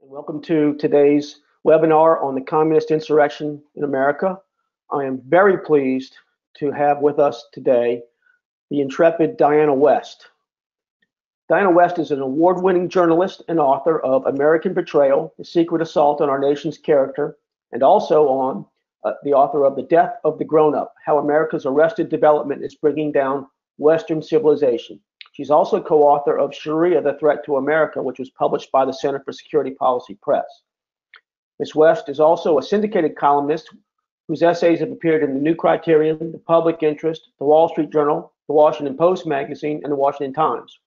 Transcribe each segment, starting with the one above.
and welcome to today's webinar on the communist insurrection in America. I am very pleased to have with us today the intrepid Diana West. Diana West is an award-winning journalist and author of American Betrayal, The Secret Assault on Our Nation's Character, and also the author of The Death of the Grown-Up, How America's Arrested Development is Bringing Down Western Civilization. She's also co-author of Sharia, The Threat to America, which was published by the Center for Security Policy Press. Ms. West is also a syndicated columnist whose essays have appeared in The New Criterion, The Public Interest, The Wall Street Journal, The Washington Post magazine, and The Washington Times.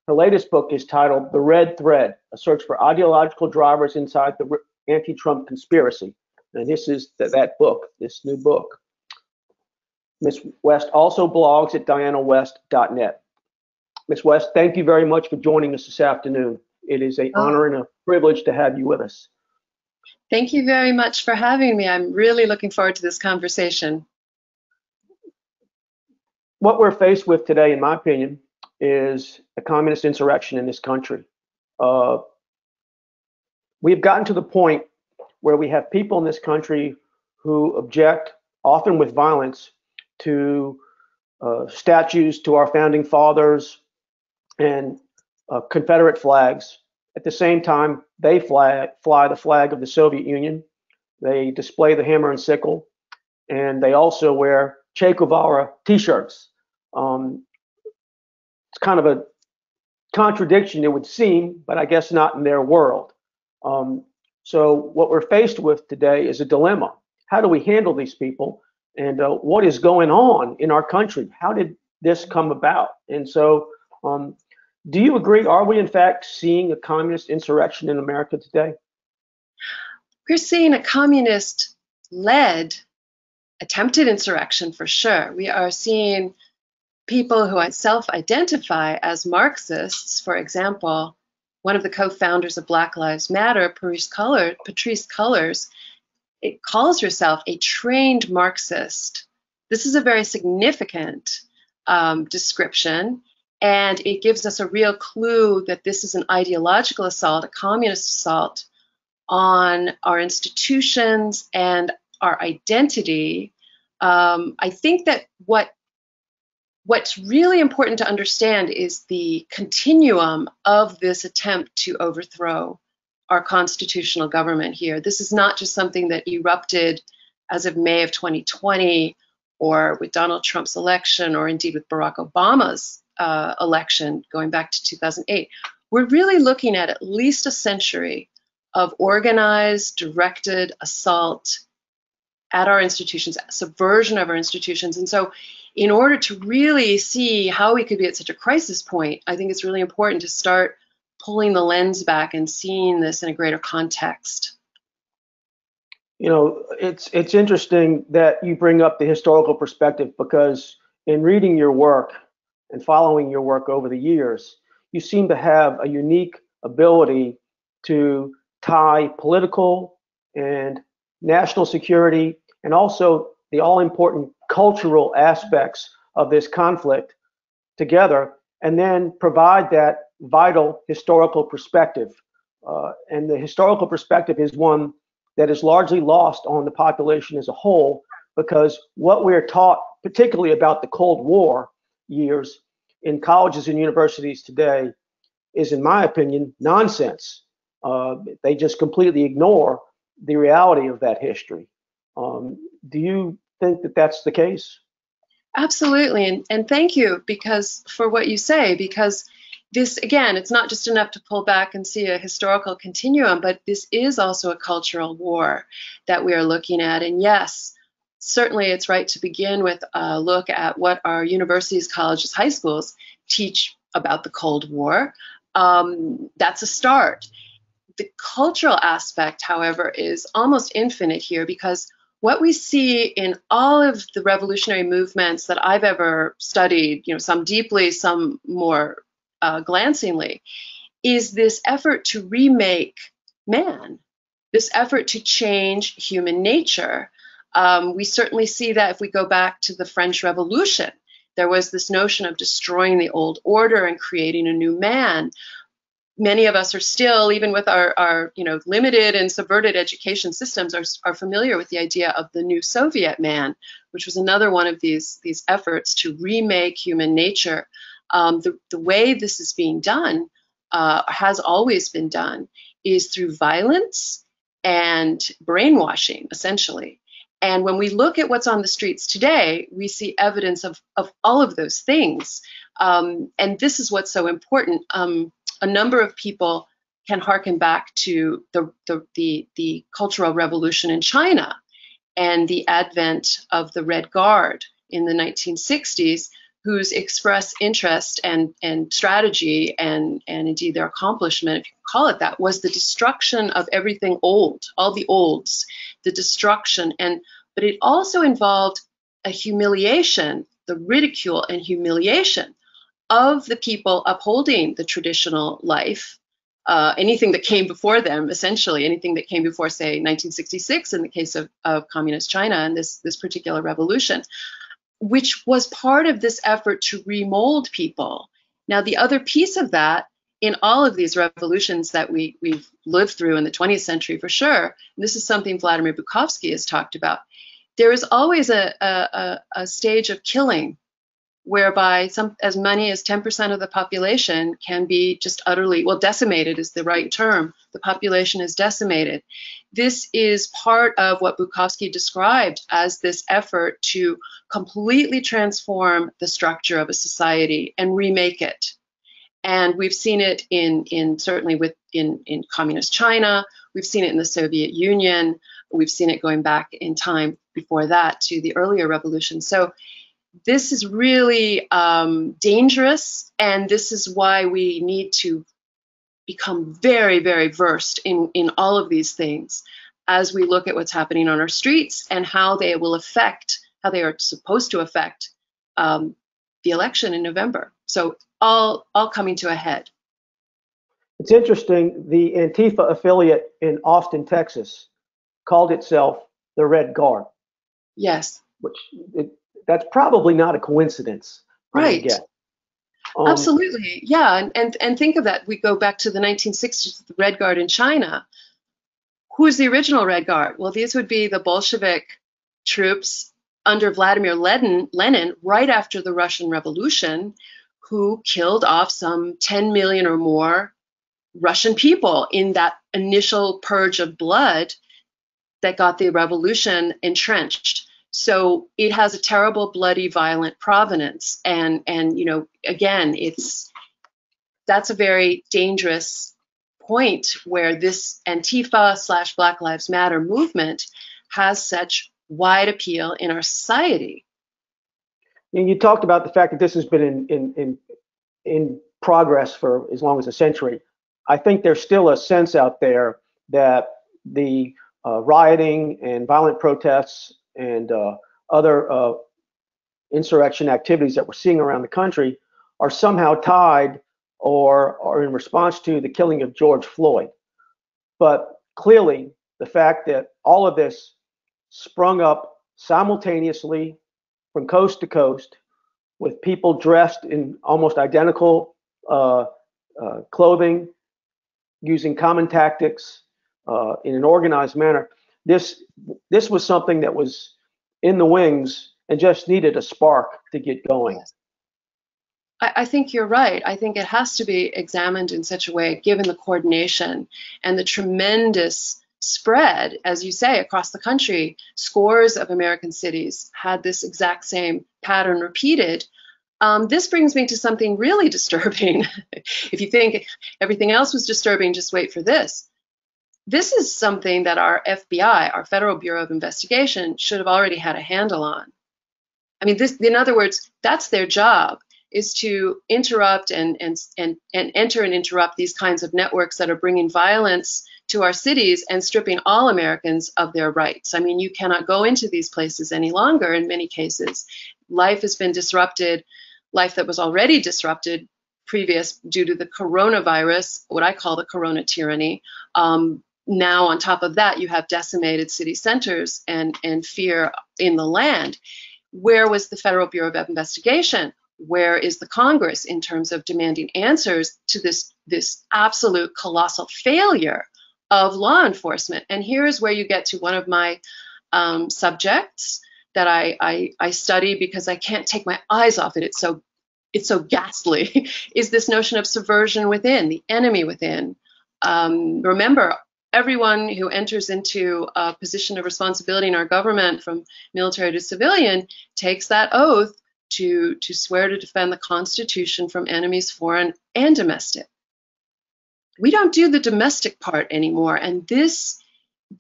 Her latest book is titled The Red Thread, A Search for Ideological Drivers Inside the Anti-Trump Conspiracy. And this is that book, this new book. Ms. West also blogs at dianawest.net. Ms. West, thank you very much for joining us this afternoon. It is an honor and a privilege to have you with us. Thank you very much for having me. I'm really looking forward to this conversation. What we're faced with today, in my opinion, is a communist insurrection in this country. We've gotten to the point where we have people in this country who object, often with violence, to statues to our founding fathers and Confederate flags. At the same time, they fly the flag of the Soviet Union. They display the hammer and sickle, and they also wear Che Guevara t-shirts. It's kind of a contradiction, it would seem, but I guess not in their world. So what we're faced with today is a dilemma. How do we handle these people? And what is going on in our country? How did this come about? And so, do you agree? Are we in fact seeing a communist insurrection in America today? We're seeing a communist-led attempted insurrection for sure. We are seeing people who self-identify as Marxists. For example, one of the co-founders of Black Lives Matter, Patrisse Cullors, it calls herself a trained Marxist. This is a very significant description, and it gives us a real clue that this is an ideological assault, a communist assault on our institutions and our identity. I think that what's really important to understand is the continuum of this attempt to overthrow our constitutional government here. This is not just something that erupted as of May of 2020 or with Donald Trump's election or indeed with Barack Obama's election going back to 2008. We're really looking at least a century of organized, directed assault at our institutions, subversion of our institutions. And so in order to really see how we could be at such a crisis point, I think it's really important to start pulling the lens back and seeing this in a greater context. You know, it's interesting that you bring up the historical perspective, because in reading your work and following your work over the years, you seem to have a unique ability to tie political and national security and also the all-important cultural aspects of this conflict together, and then provide that vital historical perspective. And the historical perspective is one that is largely lost on the population as a whole, because what we're taught, particularly about the Cold War years in colleges and universities today, is, in my opinion, nonsense. They just completely ignore the reality of that history. Do you think that that's the case? Absolutely, and thank you for what you say, because this, again, it's not just enough to pull back and see a historical continuum, but this is also a cultural war that we are looking at. And yes, certainly it's right to begin with a look at what our universities, colleges, high schools teach about the Cold War. That's a start. The cultural aspect, however, is almost infinite here, because what we see in all of the revolutionary movements that I've ever studied, some deeply, some more glancingly, is this effort to remake man, this effort to change human nature. We certainly see that if we go back to the French Revolution. There was this notion of destroying the old order and creating a new man. many of us are still, even with our limited and subverted education systems, are familiar with the idea of the new Soviet man, which was another one of these efforts to remake human nature. The way this is being done, has always been done, is through violence and brainwashing, essentially. And when we look at what's on the streets today, we see evidence of all of those things. And this is what's so important. A number of people can harken back to the Cultural Revolution in China and the advent of the Red Guard in the 1960s, whose express interest and strategy and indeed their accomplishment, if you can call it that, was the destruction of everything old, all the olds, the destruction. But it also involved a humiliation, the ridicule and humiliation of the people upholding the traditional life, anything that came before them, essentially, anything that came before, say, 1966 in the case of communist China and this particular revolution, which was part of this effort to remold people. Now, the other piece of that, in all of these revolutions that we've lived through in the 20th century, for sure, and this is something Vladimir Bukovsky has talked about, there is always a stage of killing whereby as many as 10% of the population can be just utterly, well, decimated is the right term. The population is decimated. This is part of what Bukovsky described as this effort to completely transform the structure of a society and remake it. And we've seen it certainly in communist China. We've seen it in the Soviet Union. We've seen it going back in time before that to the earlier revolution. So this is really dangerous, and this is why we need to become very, very versed in all of these things as we look at what's happening on our streets and how they are supposed to affect the election in November. So all coming to a head. It's interesting, the Antifa affiliate in Austin, Texas, called itself the Red Guard. Yes. That's probably not a coincidence. Right. Absolutely. Yeah. And think of that. We go back to the 1960s, the Red Guard in China. Who's the original Red Guard? Well, these would be the Bolshevik troops under Vladimir Lenin right after the Russian Revolution, who killed off some 10 million or more Russian people in that initial purge of blood that got the revolution entrenched. So it has a terrible, bloody, violent provenance. And again, that's a very dangerous point where this Antifa / Black Lives Matter movement has such wide appeal in our society. And you talked about the fact that this has been in progress for as long as a century. I think there's still a sense out there that the rioting and violent protests and other insurrection activities that we're seeing around the country are somehow tied or are in response to the killing of George Floyd. But clearly, the fact that all of this sprung up simultaneously from coast to coast with people dressed in almost identical clothing, using common tactics in an organized manner, this was something that was in the wings and just needed a spark to get going. I think you're right. I think it has to be examined in such a way, given the coordination and the tremendous spread, as you say, across the country. Scores of American cities had this exact same pattern repeated. This brings me to something really disturbing. If you think everything else was disturbing, just wait for this. This is something that our FBI, our Federal Bureau of Investigation, should have already had a handle on. I mean, in other words, that's their job, is to interrupt and enter and interrupt these kinds of networks that are bringing violence to our cities and stripping all Americans of their rights. I mean, you cannot go into these places any longer in many cases. Life has been disrupted, life that was already disrupted previous due to the coronavirus, what I call the corona tyranny. Now, on top of that, you have decimated city centers and fear in the land. Where was the Federal Bureau of Investigation? Where is the Congress in terms of demanding answers to this this absolute colossal failure of law enforcement. And here is where you get to one of my subjects that I study because I can't take my eyes off it. It's so ghastly, is this notion of subversion within, the enemy within. Remember, everyone who enters into a position of responsibility in our government, from military to civilian, takes that oath to swear to defend the Constitution from enemies, foreign and domestic. We don't do the domestic part anymore, and this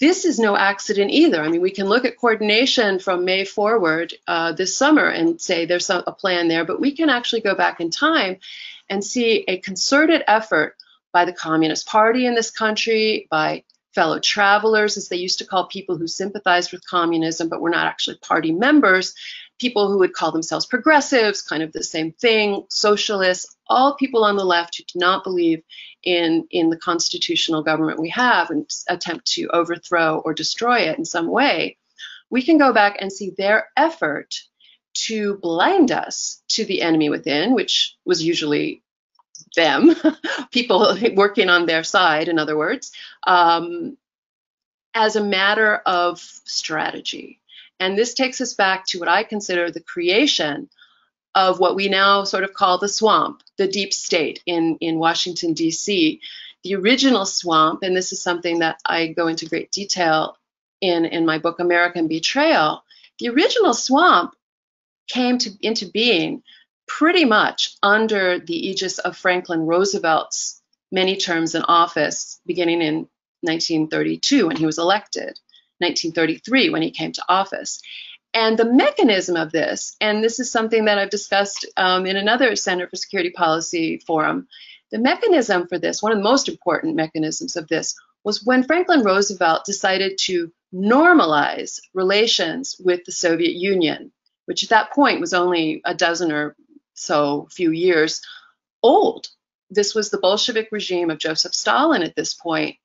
is no accident either. I mean, we can look at coordination from May forward this summer and say there's a plan there, but we can actually go back in time and see a concerted effort by the Communist Party in this country, by fellow travelers, as they used to call people who sympathized with communism but were not actually party members, people who would call themselves progressives, kind of the same thing, socialists, all people on the left who do not believe in the constitutional government we have and attempt to overthrow or destroy it in some way. We can go back and see their effort to blind us to the enemy within, which was usually them, people working on their side, in other words, as a matter of strategy. And this takes us back to what I consider the creation of what we now sort of call the swamp, the deep state in Washington, D.C. The original swamp, and this is something that I go into great detail in my book, American Betrayal, the original swamp came into being pretty much under the aegis of Franklin Roosevelt's many terms in office, beginning in 1932 when he was elected, 1933 when he came to office. And the mechanism of this, and this is something that I've discussed in another Center for Security Policy forum, the mechanism for this, one of the most important mechanisms of this, was when Franklin Roosevelt decided to normalize relations with the Soviet Union, which at that point was only a dozen or so few years old. This was the Bolshevik regime of Joseph Stalin at this point.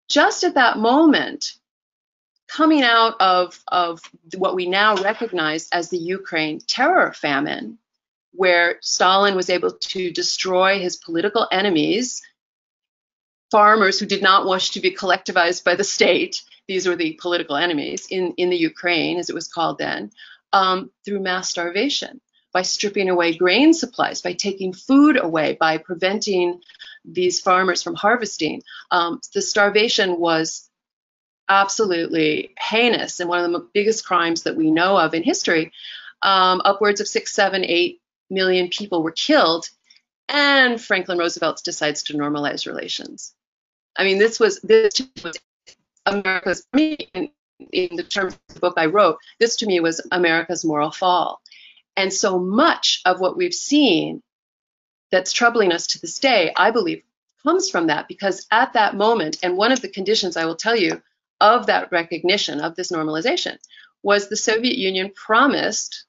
Just at that moment, coming out of what we now recognize as the Ukraine terror famine, where Stalin was able to destroy his political enemies, farmers who did not wish to be collectivized by the state, these were the political enemies in the Ukraine, as it was called then, through mass starvation, by stripping away grain supplies, by taking food away, by preventing these farmers from harvesting. The starvation was absolutely heinous and one of the biggest crimes that we know of in history. Upwards of 6, 7, 8 million people were killed, and Franklin Roosevelt decides to normalize relations. I mean, this was America's, in the terms of the book I wrote, this to me was America's moral fall. And so much of what we've seen that's troubling us to this day, I believe, comes from that, because at that moment, and one of the conditions I will tell you of that recognition of this normalization was the Soviet Union promised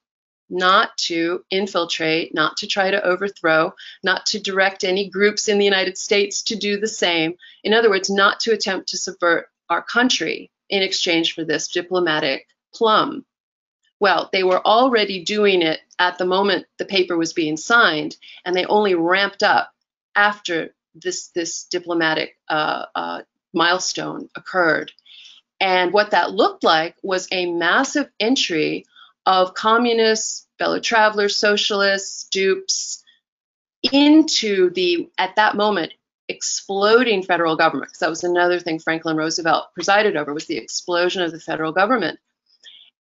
not to infiltrate, not to try to overthrow, not to direct any groups in the United States to do the same. In other words, not to attempt to subvert our country in exchange for this diplomatic plum. Well, they were already doing it at the moment the paper was being signed, and they only ramped up after this diplomatic milestone occurred. And what that looked like was a massive entry of communists, fellow travelers, socialists, dupes, into the, at that moment, exploding federal government, because that was another thing Franklin Roosevelt presided over, was the explosion of the federal government.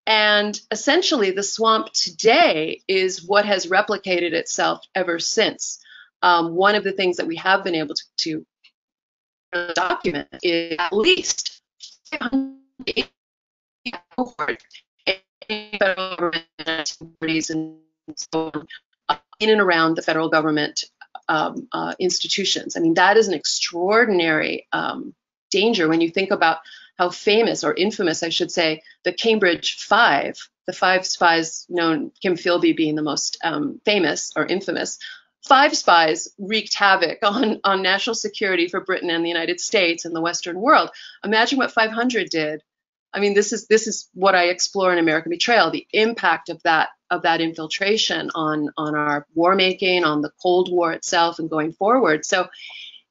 And essentially, the swamp today is what has replicated itself ever since. One of the things that we have been able to document is at least 500 federal government activities and so on, in and around the federal government institutions. I mean, that is an extraordinary danger when you think about how famous, or infamous, I should say, the Cambridge Five, the Five Spies, known Kim Philby being the most famous or infamous. Five Spies wreaked havoc on national security for Britain and the United States and the Western world. Imagine what 500 did. I mean, this is what I explore in American Betrayal, the impact of that infiltration on our war making, on the Cold War itself, and going forward. So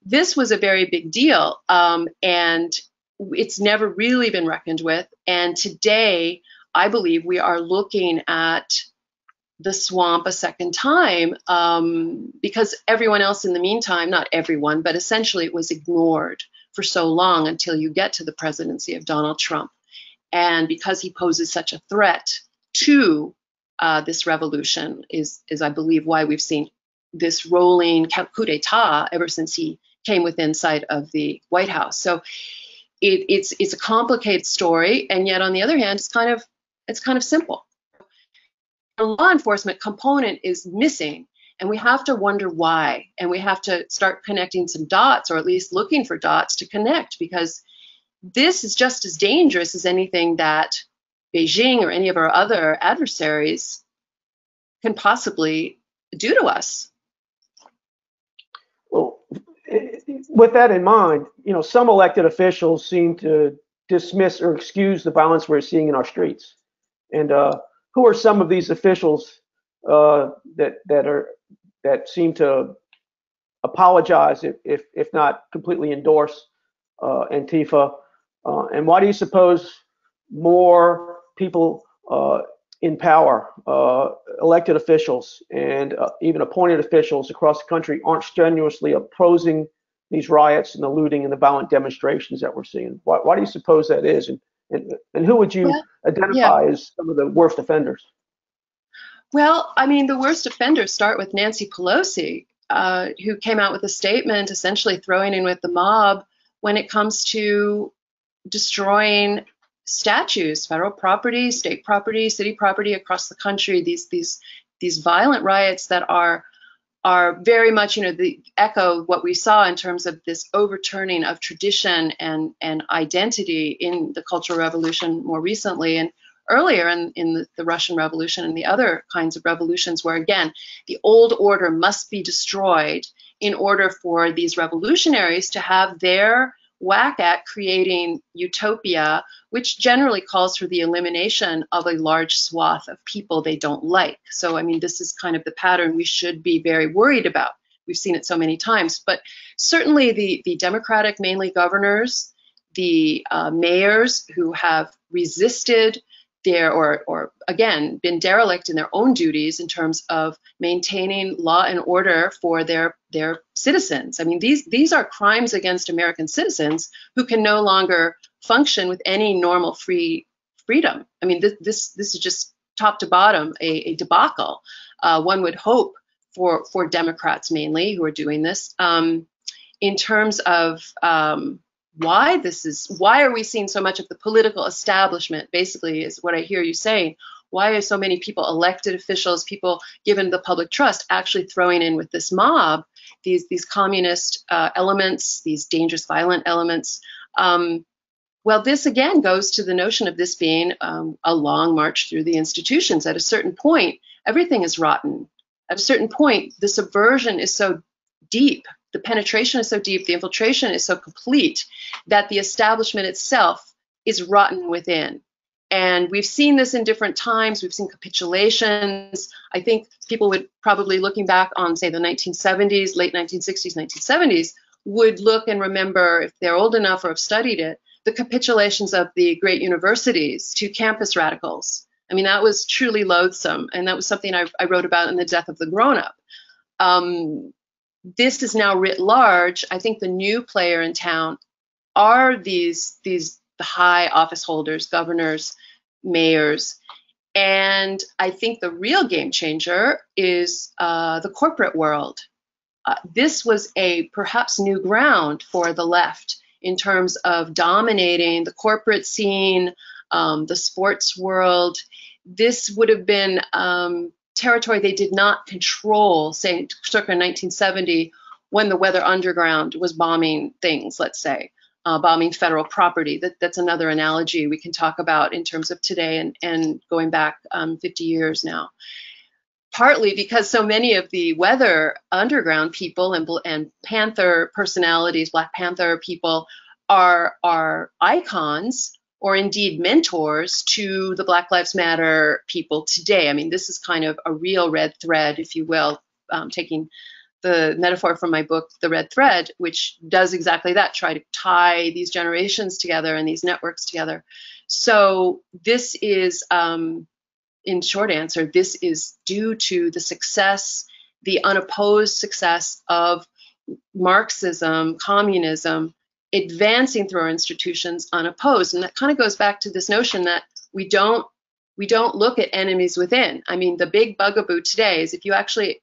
this was a very big deal, and it's never really been reckoned with. And today, I believe we are looking at the swamp a second time, because everyone else in the meantime, not everyone, but essentially it was ignored for so long until you get to the presidency of Donald Trump. And because he poses such a threat to this revolution is I believe, why we've seen this rolling coup d'etat ever since he came within sight of the White House. So it's a complicated story, and yet on the other hand, it's kind of simple. The law enforcement component is missing, and we have to wonder why, and we have to start connecting some dots, or at least looking for dots to connect, because this is just as dangerous as anything that Beijing or any of our other adversaries can possibly do to us. Well, with that in mind, some elected officials seem to dismiss or excuse the violence we're seeing in our streets. And who are some of these officials that seem to apologize, if not completely endorse Antifa? And why do you suppose more people in power, elected officials, and even appointed officials across the country aren't strenuously opposing these riots and the looting and the violent demonstrations that we're seeing? Why do you suppose that is? And who would you identify as some of the worst offenders? Well, I mean, the worst offenders start with Nancy Pelosi, who came out with a statement essentially throwing in with the mob when it comes to destroying statues, federal property, state property, city property across the country. These violent riots that are very much, the echo what we saw in terms of this overturning of tradition and identity in the Cultural Revolution more recently, and earlier in the Russian Revolution and the other kinds of revolutions, where again the old order must be destroyed in order for these revolutionaries to have their whack at creating utopia, which generally calls for the elimination of a large swath of people they don't like. So, I mean, this is kind of the pattern we should be very worried about. We've seen it so many times, but certainly the Democratic, mainly governors, the mayors who have resisted or again, been derelict in their own duties in terms of maintaining law and order for their citizens. I mean, these are crimes against American citizens who can no longer function with any normal freedom. I mean, this is just top to bottom a debacle. One would hope for Democrats mainly who are doing this. In terms of why are we seeing so much of the political establishment, basically, is what I hear you saying. Why are so many people, elected officials, people given the public trust, actually throwing in with this mob, these communist elements, these dangerous, violent elements? Well, this again goes to the notion of this being a long march through the institutions. At a certain point, everything is rotten. At a certain point, the subversion is so deep, the penetration is so deep, the infiltration is so complete that the establishment itself is rotten within. And we've seen this in different times. We've seen capitulations. I think people would probably, looking back on, say, the 1970s, late 1960s, 1970s, would look and remember, if they're old enough or have studied it, the capitulations of the great universities to campus radicals. I mean, that was truly loathsome. And that was something I wrote about in The Death of the Grown-Up. This is now writ large. I think the new player in town are these high office holders, governors, mayors. And I think the real game changer is the corporate world. This was a perhaps new ground for the left in terms of dominating the corporate scene, the sports world. This would have been territory they did not control, say, circa 1970, when the Weather Underground was bombing things, let's say, bombing federal property. That's another analogy we can talk about in terms of today and going back 50 years now. Partly because so many of the Weather Underground people and Panther personalities, Black Panther people, are icons or indeed mentors to the Black Lives Matter people today. I mean, this is kind of a real red thread, if you will, taking the metaphor from my book, The Red Thread, which does exactly that, try to tie these generations together and these networks together. So this is, in short answer, this is due to the success, the unopposed success of Marxism, communism, advancing through our institutions unopposed. And that kind of goes back to this notion that we don't look at enemies within. I mean, the big bugaboo today is if you actually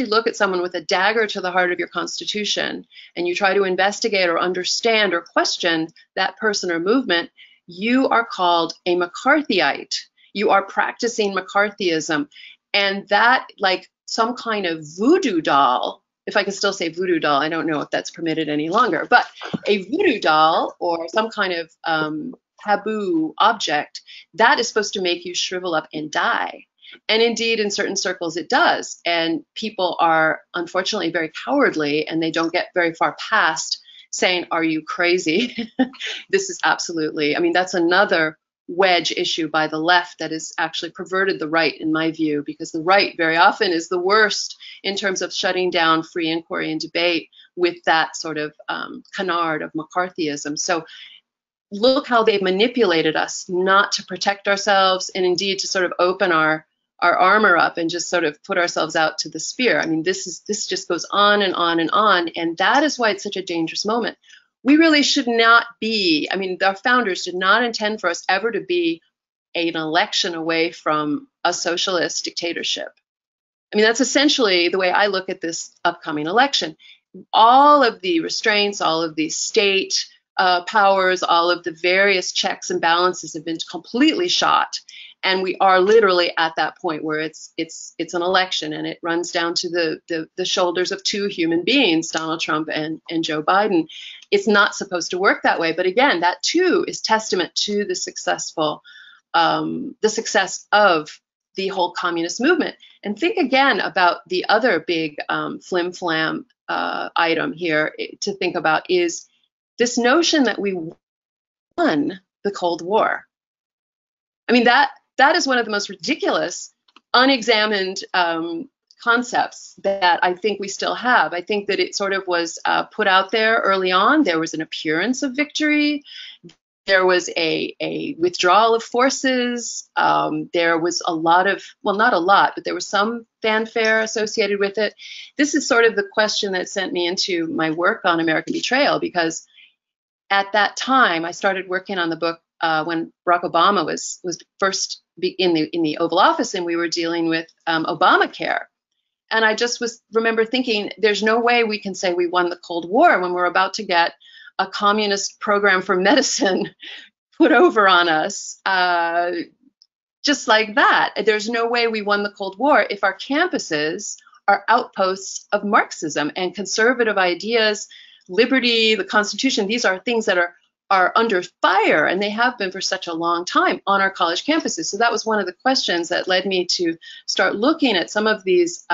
look at someone with a dagger to the heart of your constitution and you try to investigate or understand or question that person or movement, you are called a McCarthyite. You are practicing McCarthyism. And that, like some kind of voodoo doll, if I can still say voodoo doll, I don't know if that's permitted any longer, but a voodoo doll or some kind of taboo object, that is supposed to make you shrivel up and die. And indeed, in certain circles, it does. And people are unfortunately very cowardly, and they don't get very far past saying, "Are you crazy?" This is absolutely, I mean, that's another wedge issue by the left that has actually perverted the right, in my view, because the right very often is the worst in terms of shutting down free inquiry and debate with that sort of canard of McCarthyism. So look how they've manipulated us not to protect ourselves, and indeed to sort of open our armor up and just sort of put ourselves out to the spear. I mean, this just goes on and on and on, and that is why it's such a dangerous moment. We really should not be, I mean, our founders did not intend for us ever to be an election away from a socialist dictatorship. I mean, that's essentially the way I look at this upcoming election. All of the restraints, all of the state powers, all of the various checks and balances have been completely shot. And we are literally at that point where it's an election, and it runs down to the shoulders of two human beings, Donald Trump and Joe Biden. It's not supposed to work that way. But again, that too is testament to the success of the whole communist movement. And think again about the other big flim-flam item here to think about is this notion that we won the Cold War. I mean, that is one of the most ridiculous, unexamined concepts that I think we still have. I think that it sort of was put out there early on. There was an appearance of victory. There was a withdrawal of forces. There was a lot of, well, not a lot, but there was some fanfare associated with it. This is sort of the question that sent me into my work on American Betrayal, because at that time, I started working on the book when Barack Obama was first in the Oval Office, and we were dealing with Obamacare. And I just remember thinking, there's no way we can say we won the Cold War when we're about to get a communist program for medicine put over on us, just like that. There's no way we won the Cold War if our campuses are outposts of Marxism and conservative ideas, liberty, the Constitution. These are things that are under fire, and they have been for such a long time on our college campuses. So that was one of the questions that led me to start looking at some of these,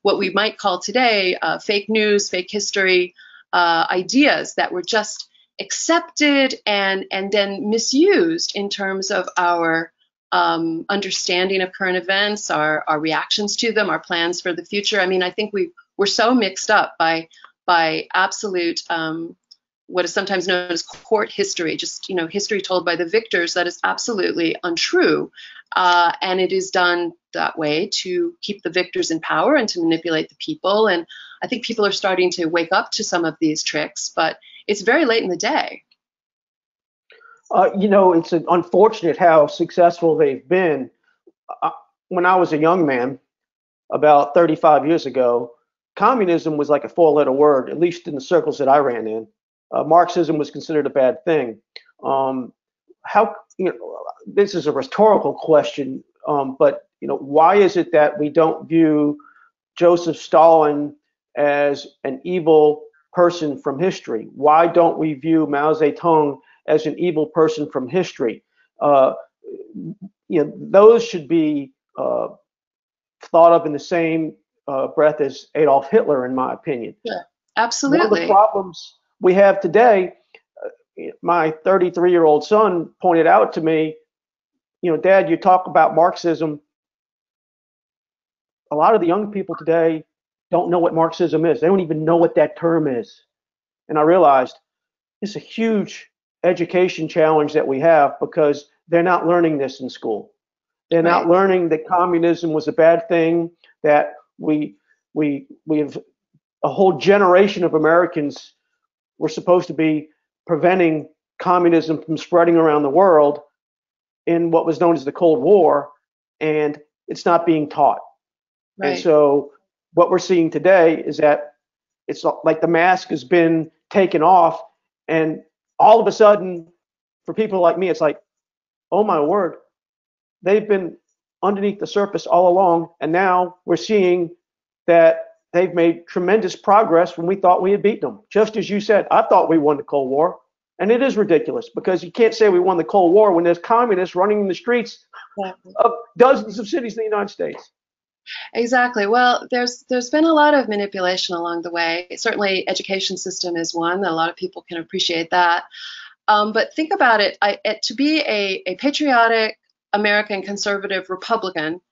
what we might call today, fake news, fake history ideas that were just accepted and then misused in terms of our understanding of current events, our reactions to them, our plans for the future. I mean, I think we're so mixed up by absolute what is sometimes known as court history, just history told by the victors that is absolutely untrue, and it is done that way to keep the victors in power and to manipulate the people. And I think people are starting to wake up to some of these tricks, but it's very late in the day. It's unfortunate how successful they've been. When I was a young man, about 35 years ago, communism was like a four-letter word, at least in the circles that I ran in. Marxism was considered a bad thing. This is a rhetorical question, but why is it that we don't view Joseph Stalin as an evil person from history? Why don't we view Mao Zedong as an evil person from history? Those should be thought of in the same breath as Adolf Hitler, in my opinion. Yeah, absolutely. One of the problems we have today, my 33-year-old son pointed out to me, Dad, you talk about Marxism. A lot of the young people today don't know what Marxism is. They don't even know what that term is. And I realized it's a huge education challenge that we have because they're not learning this in school. They're not learning that communism was a bad thing, that we have a whole generation of Americans were supposed to be preventing communism from spreading around the world in what was known as the Cold War, and it's not being taught. Right. And so what we're seeing today is that it's like the mask has been taken off, and all of a sudden, for people like me, it's like, oh my word, they've been underneath the surface all along, and now we're seeing that they've made tremendous progress when we thought we had beaten them. Just as you said, I thought we won the Cold War, and it is ridiculous because you can't say we won the Cold War when there's communists running in the streets of dozens of cities in the United States. Exactly. Well, there's been a lot of manipulation along the way. Certainly, education system is one. A lot of people can appreciate that. But think about it. To be a patriotic American conservative Republican,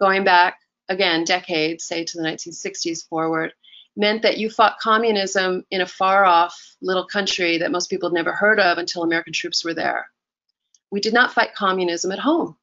going back again decades, say to the 1960s forward, meant that you fought communism in a far-off little country that most people had never heard of until American troops were there. We did not fight communism at home.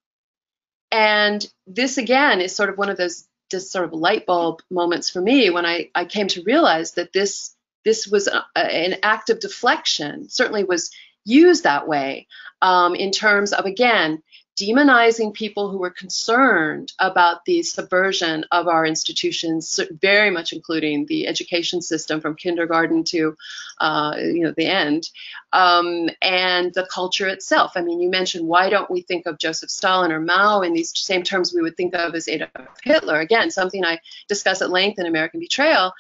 And this, again, is sort of one of those just sort of light bulb moments for me when I came to realize that this was an act of deflection, certainly was used that way in terms of, again, demonizing people who were concerned about the subversion of our institutions, very much including the education system from kindergarten to the end, and the culture itself. I mean, you mentioned, why don't we think of Joseph Stalin or Mao in these same terms we would think of as Adolf Hitler? Again, something I discuss at length in American Betrayal,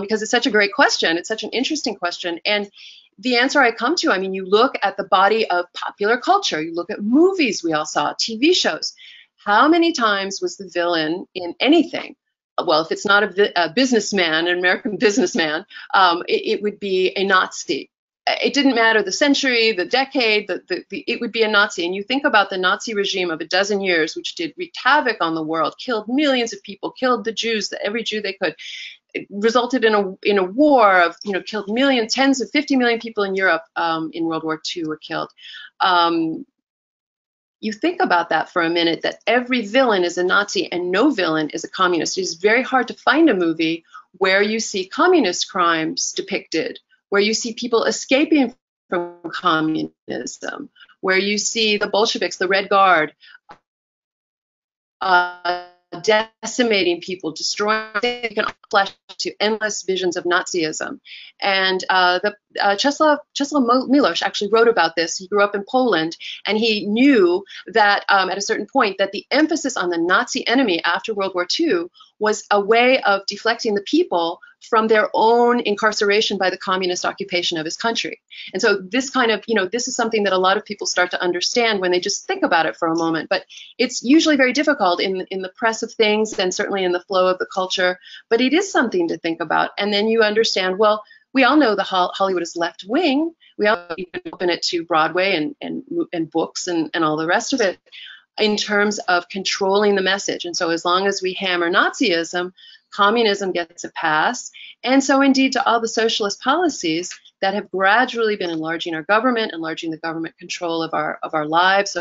because it's such a great question. It's such an interesting question. And the answer I come to, I mean, you look at the body of popular culture, you look at movies we all saw, TV shows. How many times was the villain in anything? Well, if it's not a businessman, an American businessman, it would be a Nazi. It didn't matter the century, the decade, it would be a Nazi. And you think about the Nazi regime of a dozen years, which wreaked havoc on the world, killed millions of people, killed the Jews, every Jew they could. It resulted in a war of, killed millions, tens of 50 million people in Europe in World War II were killed. You think about that for a minute, that every villain is a Nazi and no villain is a communist. It is very hard to find a movie where you see communist crimes depicted, where you see people escaping from communism, where you see the Bolsheviks, the Red Guard, decimating people, destroying, they can flash to endless visions of Nazism. And Czesław Miłosz actually wrote about this. He grew up in Poland, and he knew that at a certain point that the emphasis on the Nazi enemy after World War II was a way of deflecting the people from their own incarceration by the communist occupation of his country. And so this kind of, this is something that a lot of people start to understand when they just think about it for a moment. But it's usually very difficult in the press of things and certainly in the flow of the culture. But it is something to think about. And then you understand, well, we all know the Hollywood is left wing. We all open it to Broadway and books and all the rest of it in terms of controlling the message. And so as long as we hammer Nazism, communism gets a pass. And so indeed to all the socialist policies that have gradually been enlarging our government, enlarging the government control of our lives.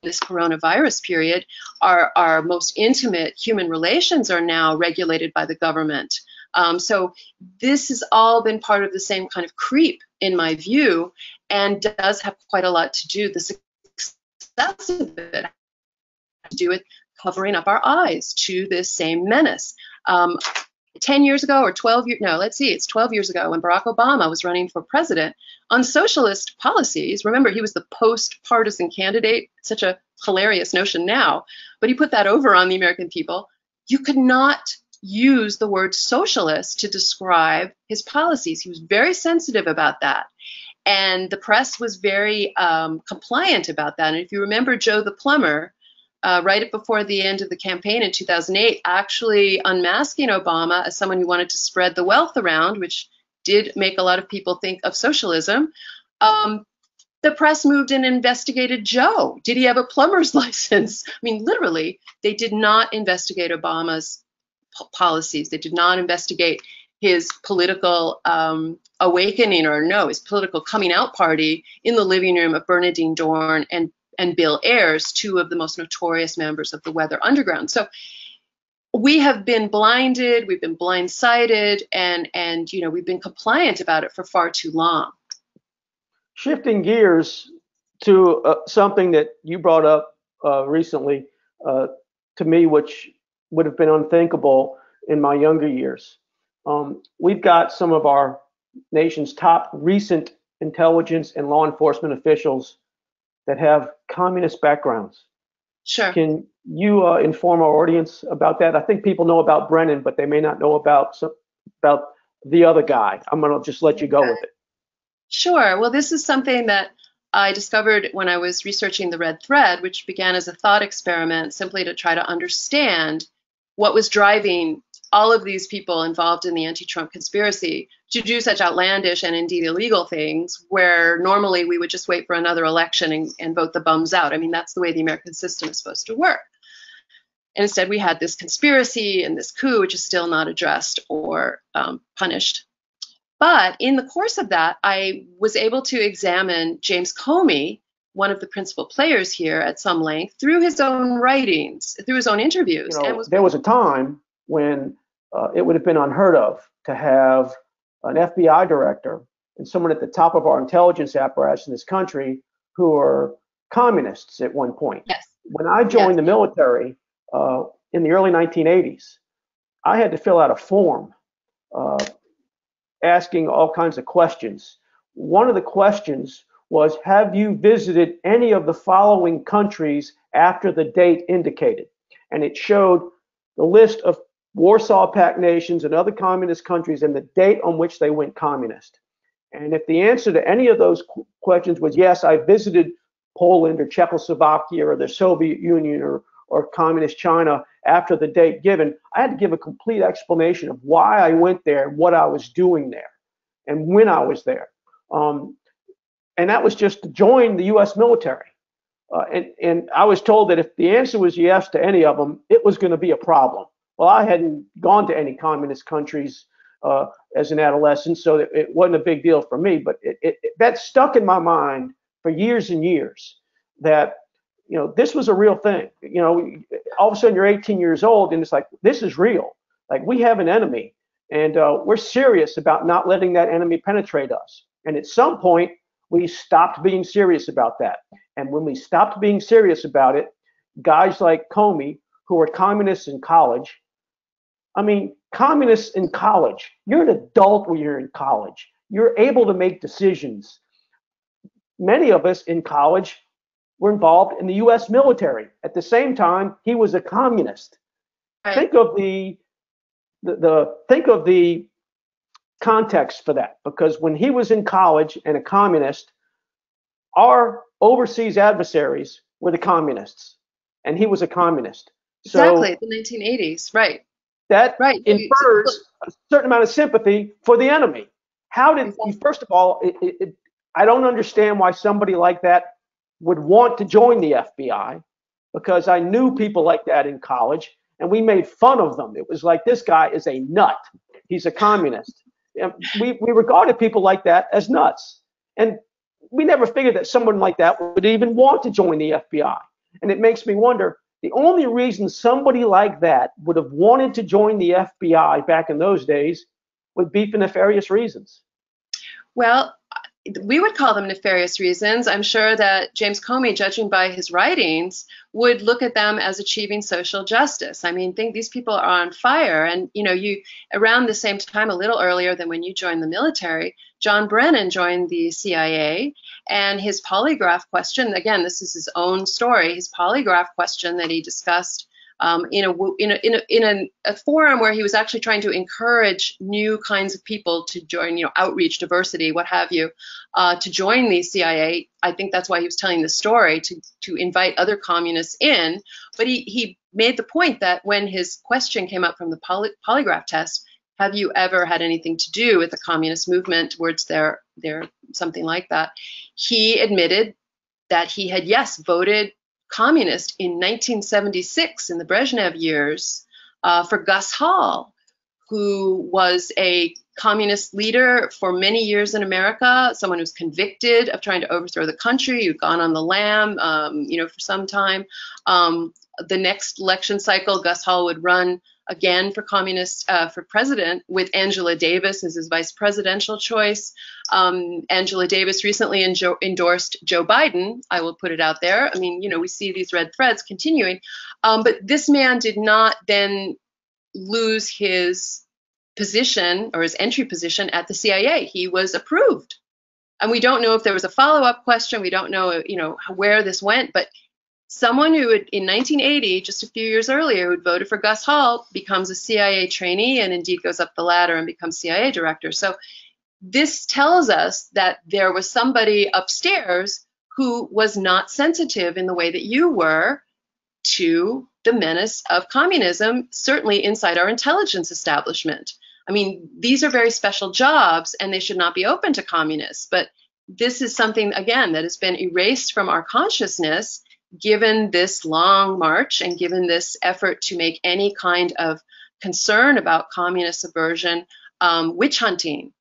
This coronavirus period, our most intimate human relations are now regulated by the government. So this has all been part of the same kind of creep, in my view, and does have quite a lot to do. The success of it has to do with covering up our eyes to this same menace. 10 years ago or 12 years, no, let's see, it's 12 years ago when Barack Obama was running for president on socialist policies. Remember, he was the post-partisan candidate, such a hilarious notion now, but he put that over on the American people. You could not use the word socialist to describe his policies. He was very sensitive about that. And the press was very compliant about that. And if you remember Joe the plumber, right before the end of the campaign in 2008, actually unmasking Obama as someone who wanted to spread the wealth around, which did make a lot of people think of socialism, the press moved and investigated Joe. Did he have a plumber's license? I mean, literally, they did not investigate Obama's policies. They did not investigate his political awakening, or no, his political coming out party in the living room of Bernardine Dorn and Bill Ayers, two of the most notorious members of the Weather Underground. So we have been blinded, we've been blindsided, and we've been compliant about it for far too long. Shifting gears to something that you brought up recently to me, which would have been unthinkable in my younger years. We've got some of our nation's top recent intelligence and law enforcement officials that have communist backgrounds. Sure. Can you inform our audience about that? I think people know about Brennan, but they may not know about the other guy. I'm going to just let you go with it. Sure. Well, this is something that I discovered when I was researching the Red Thread, which began as a thought experiment simply to try to understand what was driving all of these people involved in the anti-Trump conspiracy to do such outlandish and indeed illegal things, where normally we would just wait for another election and vote the bums out. I mean, that's the way the American system is supposed to work. And instead, we had this conspiracy and this coup, which is still not addressed or punished. But in the course of that, I was able to examine James Comey, one of the principal players here, at some length through his own writings, through his own interviews. There was a time when it would have been unheard of to have an FBI director and someone at the top of our intelligence apparatus in this country who are communists at one point. Yes. When I joined the military in the early 1980s, I had to fill out a form asking all kinds of questions. One of the questions was, have you visited any of the following countries after the date indicated? And it showed the list of Warsaw Pact nations and other communist countries and the date on which they went communist. And if the answer to any of those questions was yes, I visited Poland or Czechoslovakia or the Soviet Union or communist China after the date given, I had to give a complete explanation of why I went there, what I was doing there, and when I was there. And that was just to join the U.S. military. And I was told that if the answer was yes to any of them, it was going to be a problem. Well, I hadn't gone to any communist countries as an adolescent, so it wasn't a big deal for me. But that stuck in my mind for years and years that, this was a real thing. All of a sudden you're 18 years old and it's like, this is real. Like, we have an enemy and we're serious about not letting that enemy penetrate us. And at some point, we stopped being serious about that. And when we stopped being serious about it, guys like Comey, who were communists in college, communists in college, you're an adult when you're in college. You're able to make decisions. Many of us in college were involved in the U.S. military. At the same time, he was a communist. Right. Think of the context for that, because when he was in college and a communist, our overseas adversaries were the communists, and he was a communist. Exactly, the 1980s, right? That infers a certain amount of sympathy for the enemy. How did he? First of all, I don't understand why somebody like that would want to join the FBI, because I knew people like that in college, and we made fun of them. It was like, this guy is a nut. He's a communist. And we regarded people like that as nuts. And we never figured that someone like that would even want to join the FBI. And it makes me wonder, the only reason somebody like that would have wanted to join the FBI back in those days would be for nefarious reasons. Well, we would call them nefarious reasons. I'm sure that James Comey, judging by his writings, would look at them as achieving social justice. I mean, these people are on fire. And, you around the same time, a little earlier than when you joined the military, John Brennan joined the CIA, and his polygraph question, again, this is his own story, his polygraph question that he discussed in a forum where he was actually trying to encourage new kinds of people to join, outreach, diversity, what have you, to join the CIA. I think that's why he was telling the story, to invite other communists in. But he made the point that when his question came up from the polygraph test, have you ever had anything to do with the communist movement towards their something like that, he admitted that he had, yes, voted communist in 1976 in the Brezhnev years, for Gus Hall, who was a communist leader for many years in America, someone who's convicted of trying to overthrow the country, who'd gone on the lam, for some time. The next election cycle, Gus Hall would run again for for president with Angela Davis as his vice presidential choice. Angela Davis recently endorsed Joe Biden. I will put it out there. I mean, we see these red threads continuing. But this man did not then lose his position or his entry position at the CIA. He was approved. And we don't know if there was a follow-up question. We don't know, where this went, but someone who had, in 1980, just a few years earlier, who had voted for Gus Hall becomes a CIA trainee and indeed goes up the ladder and becomes CIA director. So this tells us that there was somebody upstairs who was not sensitive in the way that you were to the menace of communism, certainly inside our intelligence establishment. I mean, these are very special jobs and they should not be open to communists. But this is something, again, that has been erased from our consciousness given this long march and given this effort to make any kind of concern about communist subversion witch hunting.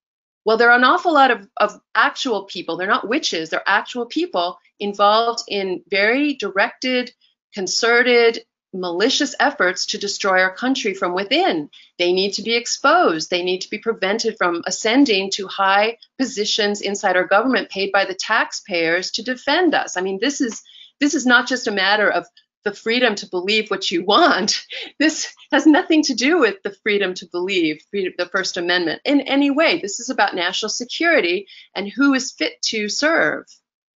Well, there are an awful lot of actual people. They're not witches. They're actual people involved in very directed, concerted, malicious efforts to destroy our country from within. They need to be exposed. They need to be prevented from ascending to high positions inside our government paid by the taxpayers to defend us. I mean, this is not just a matter of the freedom to believe what you want. This has nothing to do with the freedom to believe, the First Amendment in any way. This is about national security and who is fit to serve.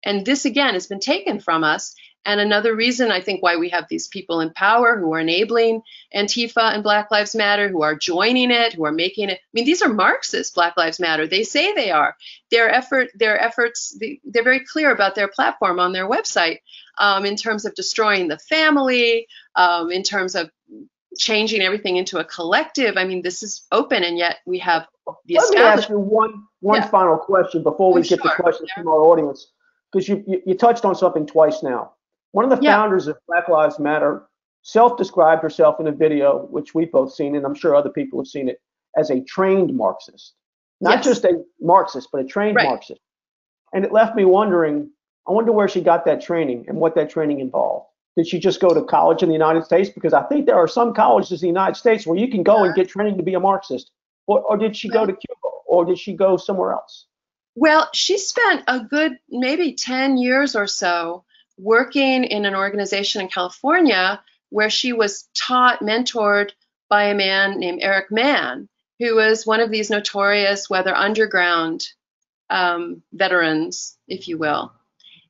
And this, again, has been taken from us. And another reason, I think, why we have these people in power who are enabling Antifa and Black Lives Matter, who are joining it, who are making it. I mean, these are Marxist Black Lives Matter. They say they are. Their efforts, they're very clear about their platform on their website in terms of destroying the family, in terms of changing everything into a collective. I mean, this is open, and yet we have the establishment. Let me ask you one final question before we get to questions from our audience, because you touched on something twice now. One of the founders of Black Lives Matter self-described herself in a video, which we've both seen, and I'm sure other people have seen it, as a trained Marxist. Not just a Marxist, but a trained Marxist. And it left me wondering, I wonder where she got that training and what that training involved. Did she just go to college in the United States? Because I think there are some colleges in the United States where you can go and get training to be a Marxist. Or did she go to Cuba? Or did she go somewhere else? Well, she spent a good maybe 10 years or so working in an organization in California where she was taught, mentored by a man named Eric Mann, who was one of these notorious Weather Underground veterans, if you will.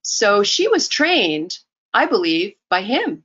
So she was trained, I believe, by him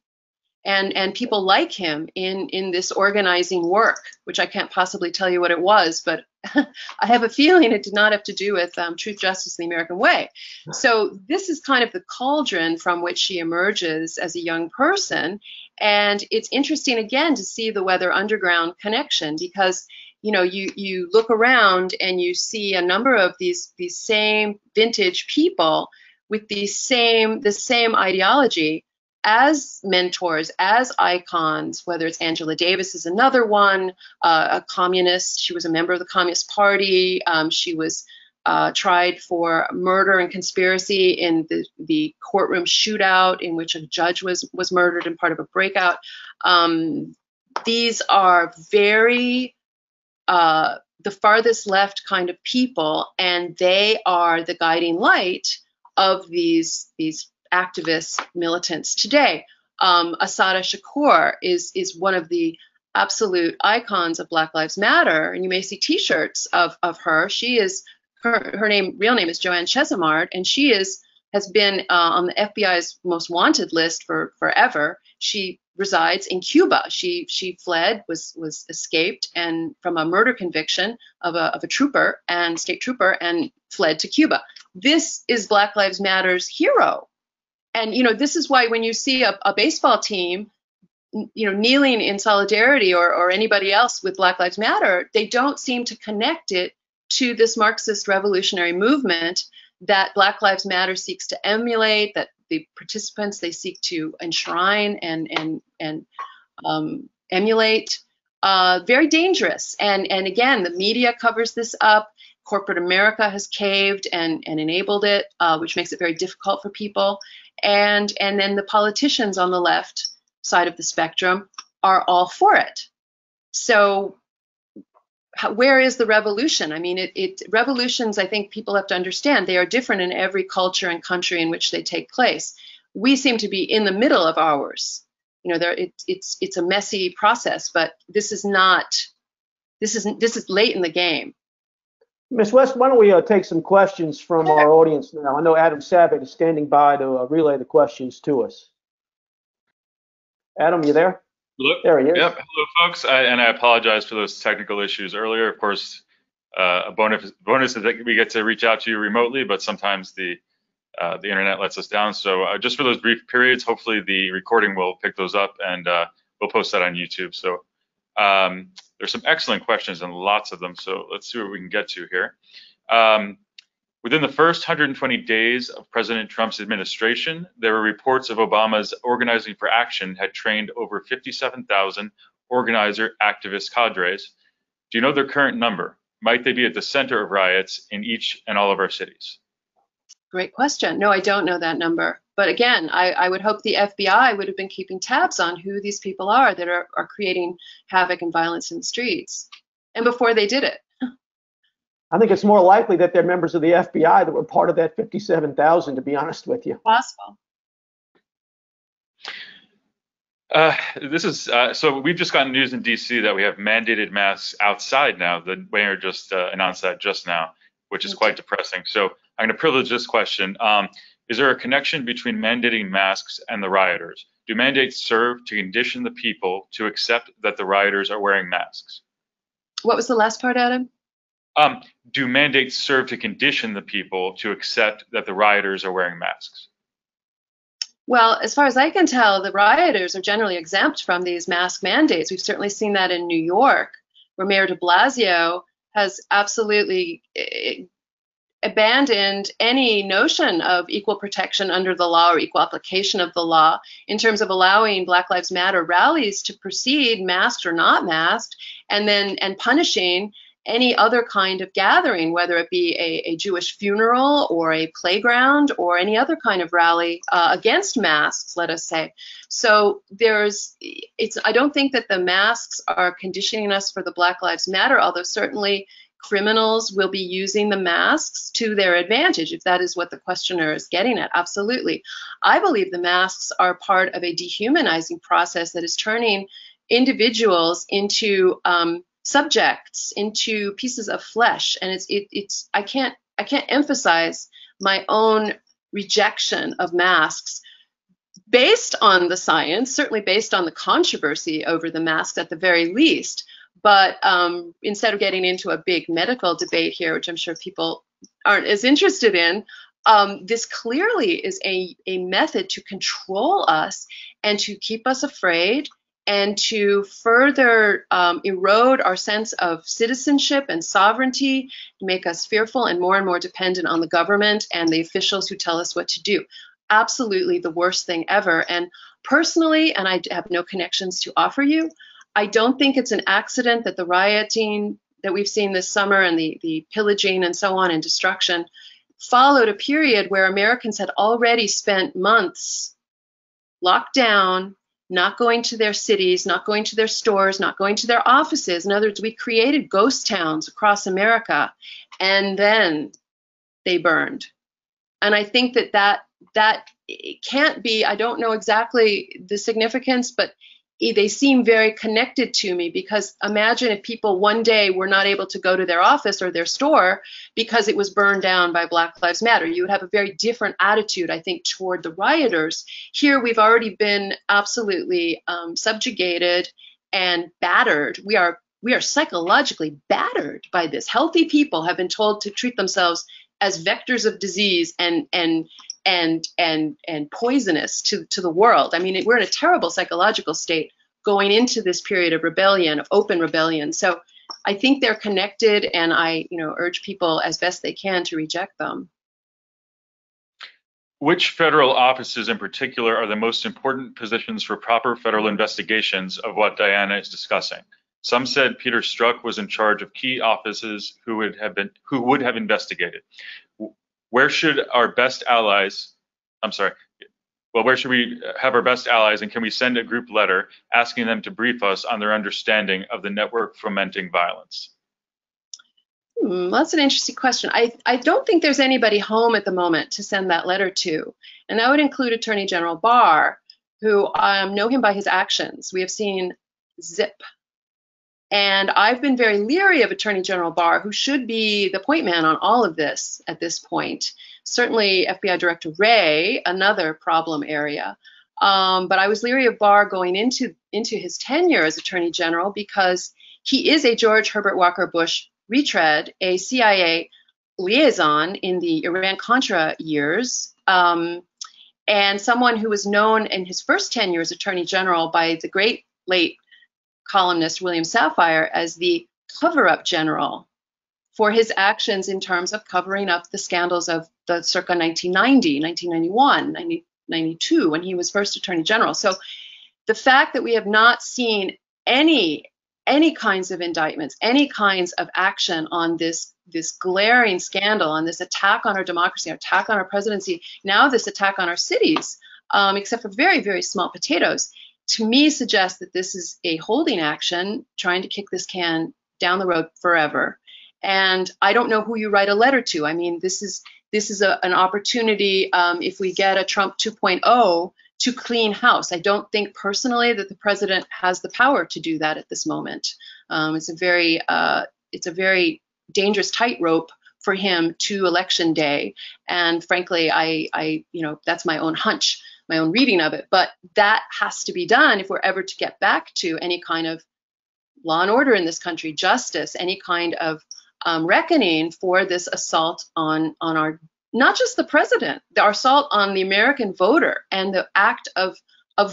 and people like him in this organizing work, which I can't possibly tell you what it was, but I have a feeling it did not have to do with truth, justice, and the American way. So this is kind of the cauldron from which she emerges as a young person. And it's interesting, again, to see the Weather Underground connection, because you look around and you see a number of these same vintage people with the same ideology as mentors, as icons, whether it's Angela Davis is another one, a communist. She was a member of the Communist Party. She was tried for murder and conspiracy in the courtroom shootout in which a judge was murdered in part of a breakout. These are very the farthest left kind of people, and they are the guiding light of these activist militants today. Asada Shakur is one of the absolute icons of Black Lives Matter, and you may see T-shirts of her. She is her real name is Joanne Chesimard, and she has been on the FBI's most wanted list for forever. She resides in Cuba. She fled, was escaped, and from a murder conviction of a trooper and state trooper, and fled to Cuba. This is Black Lives Matter's hero. And, this is why when you see a baseball team, kneeling in solidarity or anybody else with Black Lives Matter, they don't seem to connect it to this Marxist revolutionary movement that Black Lives Matter seeks to emulate, that the participants they seek to enshrine and emulate. very dangerous. And again, the media covers this up. Corporate America has caved and enabled it, which makes it very difficult for people. And then the politicians on the left side of the spectrum are all for it. So where is the revolution? I mean, revolutions, I think people have to understand, they are different in every culture and country in which they take place. We seem to be in the middle of ours. You know, it's a messy process, but this is late in the game. Ms. West, why don't we take some questions from our audience now? I know Adam Savitt is standing by to relay the questions to us. Adam, you there? Hello. There he is. Yep. Hello, folks. I apologize for those technical issues earlier. Of course, a bonus is that we get to reach out to you remotely, but sometimes the internet lets us down. So just for those brief periods, hopefully the recording will pick those up, and we'll post that on YouTube. So there's some excellent questions and lots of them. So let's see what we can get to here. Within the first 120 days of President Trump's administration, there were reports of Obama's Organizing for Action had trained over 57,000 organizer activist cadres. Do you know their current number? Might they be at the center of riots in each and all of our cities? Great question. No, I don't know that number. But again, I would hope the FBI would have been keeping tabs on who these people are that are creating havoc and violence in the streets, and before they did it. I think it's more likely that they're members of the FBI that were part of that 57,000, to be honest with you. Possible. This is so we've just gotten news in DC that we have mandated masks outside now. The mayor just announced that just now, which is quite depressing. So I'm going to privilege this question. Is there a connection between mandating masks and the rioters? Do mandates serve to condition the people to accept that the rioters are wearing masks? What was the last part, Adam? Do mandates serve to condition the people to accept that the rioters are wearing masks? Well, as far as I can tell, the rioters are generally exempt from these mask mandates. We've certainly seen that in New York, where Mayor de Blasio has absolutely abandoned any notion of equal protection under the law or equal application of the law in terms of allowing Black Lives Matter rallies to proceed, masked or not masked, and punishing any other kind of gathering, whether it be a Jewish funeral or a playground or any other kind of rally against masks, let us say. So I don't think that the masks are conditioning us for the Black Lives Matter, although certainly criminals will be using the masks to their advantage, if that is what the questioner is getting at. Absolutely. I believe the masks are part of a dehumanizing process that is turning individuals into subjects, into pieces of flesh, and I can't emphasize my own rejection of masks based on the science, certainly based on the controversy over the masks at the very least. But instead of getting into a big medical debate here, which I'm sure people aren't as interested in, this clearly is a method to control us and to keep us afraid and to further erode our sense of citizenship and sovereignty, make us fearful and more dependent on the government and the officials who tell us what to do. Absolutely the worst thing ever. And personally, and I have no connections to offer you, I don't think it's an accident that the rioting that we've seen this summer and the pillaging and so on and destruction followed a period where Americans had already spent months locked down, not going to their cities, not going to their stores, not going to their offices. In other words, we created ghost towns across America, and then they burned. And I think that it can't be, I don't know exactly the significance, but they seem very connected to me, because imagine if people one day were not able to go to their office or their store because it was burned down by Black Lives Matter. You would have a very different attitude, I think, toward the rioters. Here we've already been absolutely subjugated and battered. We are psychologically battered by this. Healthy people have been told to treat themselves as vectors of disease and poisonous to the world. I mean, we're in a terrible psychological state going into this period of rebellion, of open rebellion. So I think they're connected, and I, urge people as best they can to reject them. Which federal offices in particular are the most important positions for proper federal investigations of what Diana is discussing? Some said Peter Strzok was in charge of key offices who would have investigated. Where should our best allies, where should we have our best allies, and can we send a group letter asking them to brief us on their understanding of the network fomenting violence? That's an interesting question. I don't think there's anybody home at the moment to send that letter to, and that would include Attorney General Barr, who know him by his actions. We have seen zip. And I've been very leery of Attorney General Barr, who should be the point man on all of this at this point. Certainly FBI Director Wray, another problem area. But I was leery of Barr going into his tenure as Attorney General because he is a George Herbert Walker Bush retread, a CIA liaison in the Iran-Contra years, and someone who was known in his first tenure as Attorney General by the great late columnist William Safire as the cover-up general for his actions in terms of covering up the scandals of the circa 1990, 1991, 1992, when he was first Attorney General. So the fact that we have not seen any kinds of indictments, any kinds of action on this glaring scandal, on this attack on our democracy, attack on our presidency, now this attack on our cities, except for very, very small potatoes, to me suggests that this is a holding action trying to kick this can down the road forever. And I don't know who you write a letter to. I mean, this is an opportunity, if we get a Trump 2.0, to clean house. I don't think personally that the president has the power to do that at this moment. It's a very dangerous tightrope for him to election day. And frankly, I that's my own hunch, my own reading of it. But that has to be done if we're ever to get back to any kind of law and order in this country, justice, any kind of reckoning for this assault on our, not just the president, the assault on the American voter and the act of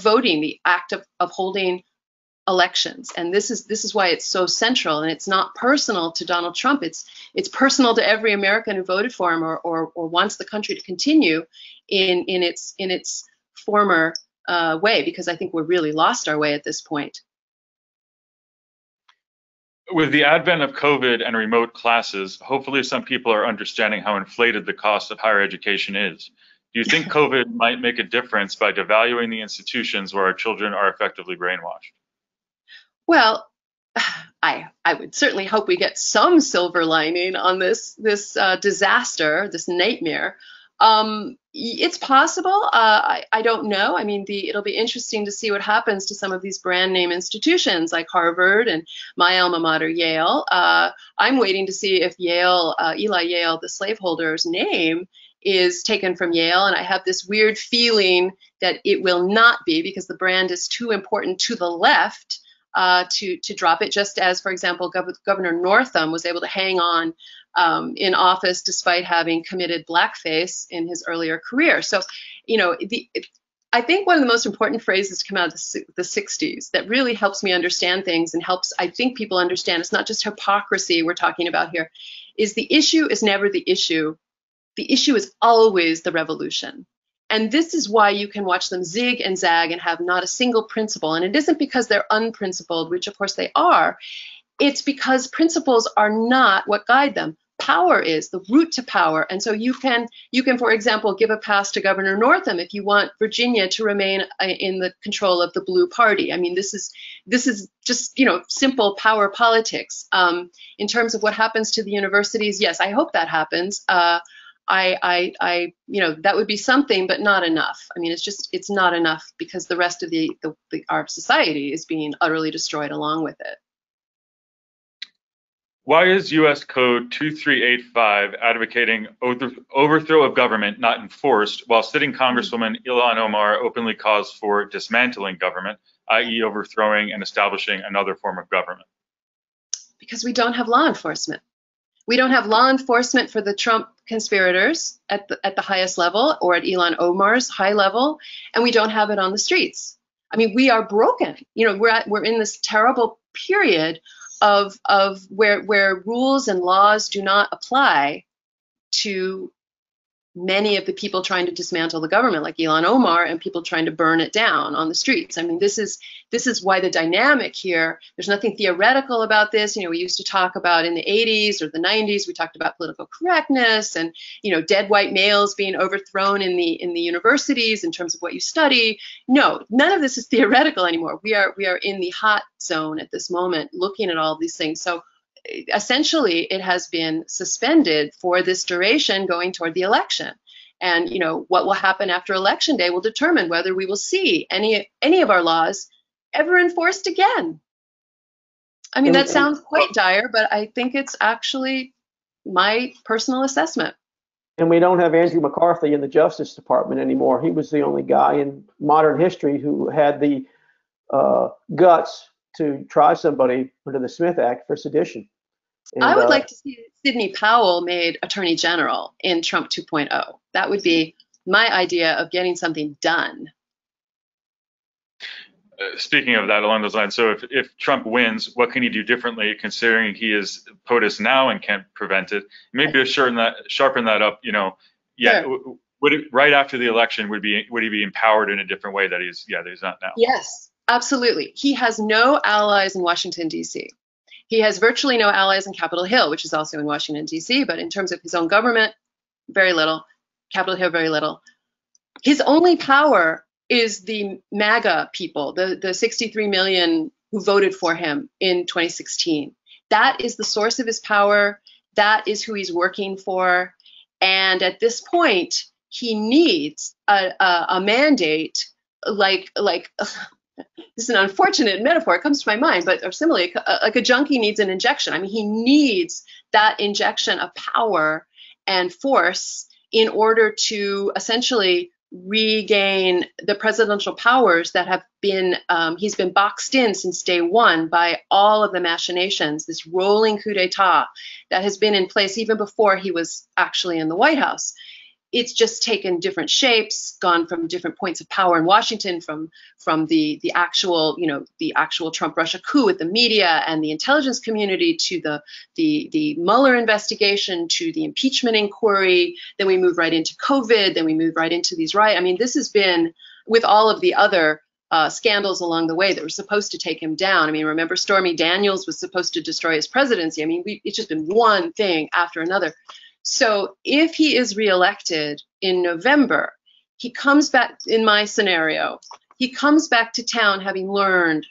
voting, the act of holding elections. And this is why it's so central, and it's not personal to Donald Trump. It's personal to every American who voted for him or wants the country to continue in its former way, because I think we're really lost our way at this point. With the advent of COVID and remote classes, hopefully some people are understanding how inflated the cost of higher education is. Do you think COVID might make a difference by devaluing the institutions where our children are effectively brainwashed? Well, I would certainly hope we get some silver lining on this disaster, this nightmare. It's possible. I don't know. I mean, it'll be interesting to see what happens to some of these brand name institutions like Harvard and my alma mater, Yale. I'm waiting to see if Yale, Eli Yale, the slaveholder's name, is taken from Yale, and I have this weird feeling that it will not be, because the brand is too important to the left to drop it, just as, for example, Governor Northam was able to hang on in office despite having committed blackface in his earlier career. So, I think one of the most important phrases to come out of the 60s that really helps me understand things and helps, I think, people understand it's not just hypocrisy we're talking about here, is the issue is never the issue. The issue is always the revolution. And this is why you can watch them zig and zag and have not a single principle. And it isn't because they're unprincipled, which of course they are. It's because principles are not what guide them. Power is the route to power. And so you can, for example, give a pass to Governor Northam if you want Virginia to remain in the control of the blue party. I mean, this is just, simple power politics. In terms of what happens to the universities, yes, I hope that happens. That would be something, but not enough. I mean, it's not enough, because the rest of our society is being utterly destroyed along with it. Why is U.S. Code 2385 advocating overthrow of government not enforced, while sitting Congresswoman Ilhan Omar openly calls for dismantling government, i.e. overthrowing and establishing another form of government? Because we don't have law enforcement. We don't have law enforcement for the Trump conspirators at the highest level, or at Ilhan Omar's high level, and we don't have it on the streets. I mean, we are broken. We're in this terrible period of where rules and laws do not apply to many of the people trying to dismantle the government, like Ilhan Omar, and people trying to burn it down on the streets. I mean, this is why the dynamic here, there's nothing theoretical about this. You know, we used to talk about in the 80s or the 90s, we talked about political correctness and, you know, dead white males being overthrown in the universities in terms of what you study. No, none of this is theoretical anymore. We are in the hot zone at this moment, looking at all these things. So essentially, it has been suspended for this duration going toward the election. And, you know, what will happen after Election Day will determine whether we will see any of our laws ever enforced again. I mean, that sounds quite dire, but I think it's actually my personal assessment. And we don't have Andrew McCarthy in the Justice Department anymore. He was the only guy in modern history who had the guts to try somebody under the Smith Act for sedition. And, I would like to see Sidney Powell made Attorney General in Trump 2.0. That would be my idea of getting something done. Speaking of that, along those lines, so if Trump wins, what can he do differently, considering he is POTUS now and can't prevent it? Maybe to sharpen that up, you know, yeah. Sure. Would it, right after the election, would he be empowered in a different way that he's not now? Yes, absolutely. He has no allies in Washington, D.C. He has virtually no allies in Capitol Hill, which is also in Washington, D.C., but in terms of his own government, very little. Capitol Hill, very little. His only power is the MAGA people, the 63 million who voted for him in 2016. That is the source of his power. That is who he's working for. And at this point, he needs a mandate like this is an unfortunate metaphor, it comes to my mind, but or similarly, like a junkie needs an injection. I mean, he needs that injection of power and force in order to essentially regain the presidential powers that have been, he's been boxed in since day one by all of the machinations, this rolling coup d'etat that has been in place even before he was actually in the White House. It's just taken different shapes, gone from different points of power in Washington, from the actual, you know, the actual Trump-Russia coup with the media and the intelligence community to the Mueller investigation to the impeachment inquiry. Then we move right into COVID. Then we move right into these riots. I mean, this has been with all of the other scandals along the way that were supposed to take him down. I mean, remember Stormy Daniels was supposed to destroy his presidency. I mean, it's just been one thing after another. So if he is reelected in November, he comes back, in my scenario, he comes back to town having learned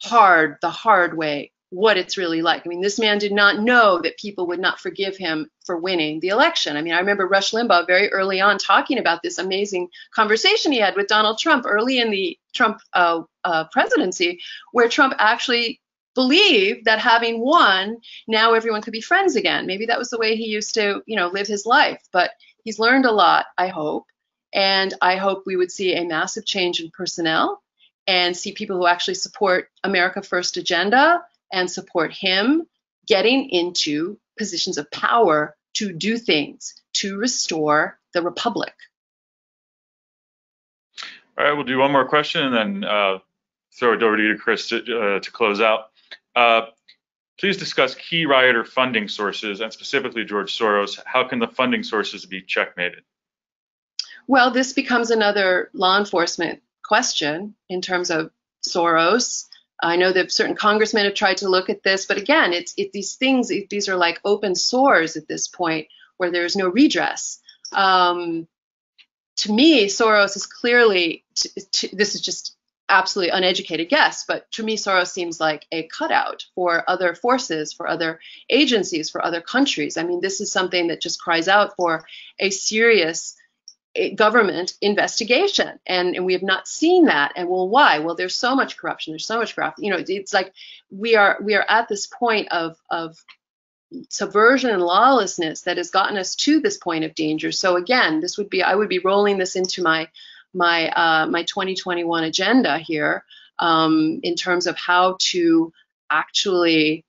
the hard way, what it's really like. I mean, this man did not know that people would not forgive him for winning the election. I mean, I remember Rush Limbaugh very early on talking about this amazing conversation he had with Donald Trump early in the Trump presidency, where Trump actually believe that having won, now everyone could be friends again. Maybe that was the way he used to, you know, live his life. But he's learned a lot, I hope. And I hope we would see a massive change in personnel and see people who actually support America First agenda and support him getting into positions of power to do things, to restore the republic. All right, we'll do one more question and then throw it over to you, Chris, to close out. Please discuss key rioter funding sources and specifically George Soros. How can the funding sources be checkmated? Well, this becomes another law enforcement question in terms of Soros. I know that certain congressmen have tried to look at this, but again, these are like open sores at this point where there's no redress. To me, Soros is clearly, this is just absolutely uneducated guess, but to me, Soros seems like a cutout for other forces, for other agencies, for other countries. I mean, this is something that just cries out for a serious government investigation, and we have not seen that. And well, why? Well, there's so much corruption. There's so much corruption. You know, it's like we are at this point of subversion and lawlessness that has gotten us to this point of danger. So again, I would be rolling this into my 2021 agenda here in terms of how to actually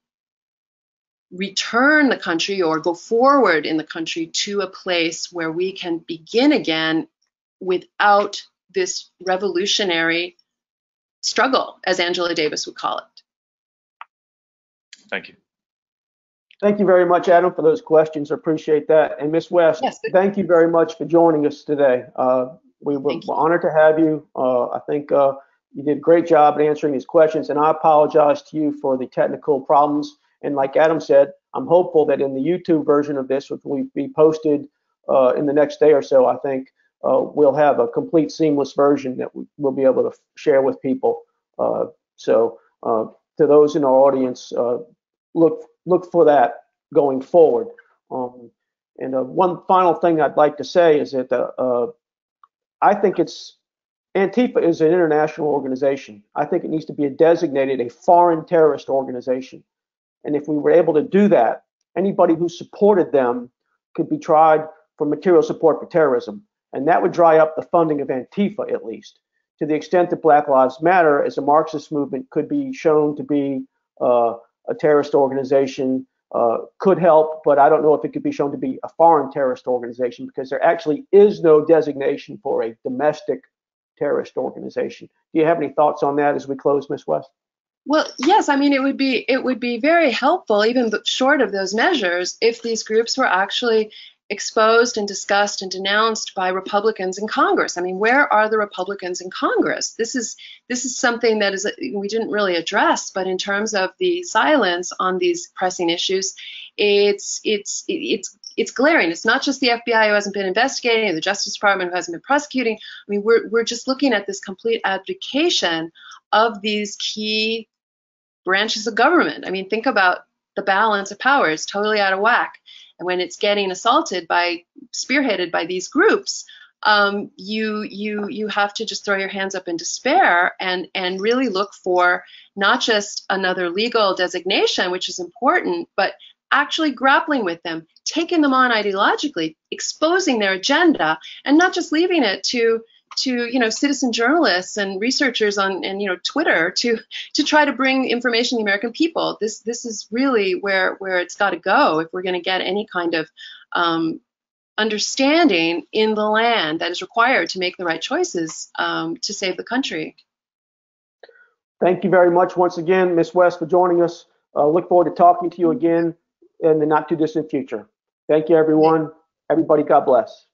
return the country or go forward in the country to a place where we can begin again without this revolutionary struggle, as Angela Davis would call it. Thank you. Thank you very much, Adam, for those questions. I appreciate that. And Ms. West, Yes. thank you very much for joining us today. We're honored to have you. I think you did a great job at answering these questions, and I apologize to you for the technical problems. And like Adam said, I'm hopeful that in the YouTube version of this, which will be posted in the next day or so, I think we'll have a complete seamless version that we'll be able to share with people. So to those in our audience, look for that going forward. And one final thing I'd like to say is that I think Antifa is an international organization. I think it needs to be designated a foreign terrorist organization. And if we were able to do that, anybody who supported them could be tried for material support for terrorism. And that would dry up the funding of Antifa, at least. To the extent that Black Lives Matter as a Marxist movement could be shown to be a terrorist organization, could help, but I don't know if it could be shown to be a foreign terrorist organization, because there actually is no designation for a domestic terrorist organization. Do you have any thoughts on that as we close, Ms. West? Well, yes, I mean, it would be very helpful, even short of those measures, if these groups were actually exposed and discussed and denounced by Republicans in Congress. I mean, where are the Republicans in Congress? This is something that we didn't really address, but in terms of the silence on these pressing issues, it's glaring. It's not just the FBI who hasn't been investigating, or the Justice Department who hasn't been prosecuting. I mean, we're just looking at this complete abdication of these key branches of government. I mean, think about the balance of power. It's totally out of whack. And when it's getting spearheaded by these groups, you have to just throw your hands up in despair and really look for not just another legal designation, which is important, but actually grappling with them, taking them on ideologically, exposing their agenda, and not just leaving it to citizen journalists and researchers on Twitter to try to bring information to the American people. This is really where it's got to go if we're going to get any kind of understanding in the land that is required to make the right choices to save the country. Thank you very much once again, Ms. West, for joining us. Look forward to talking to you again in the not too distant future. Thank you, everyone. Everybody, God bless.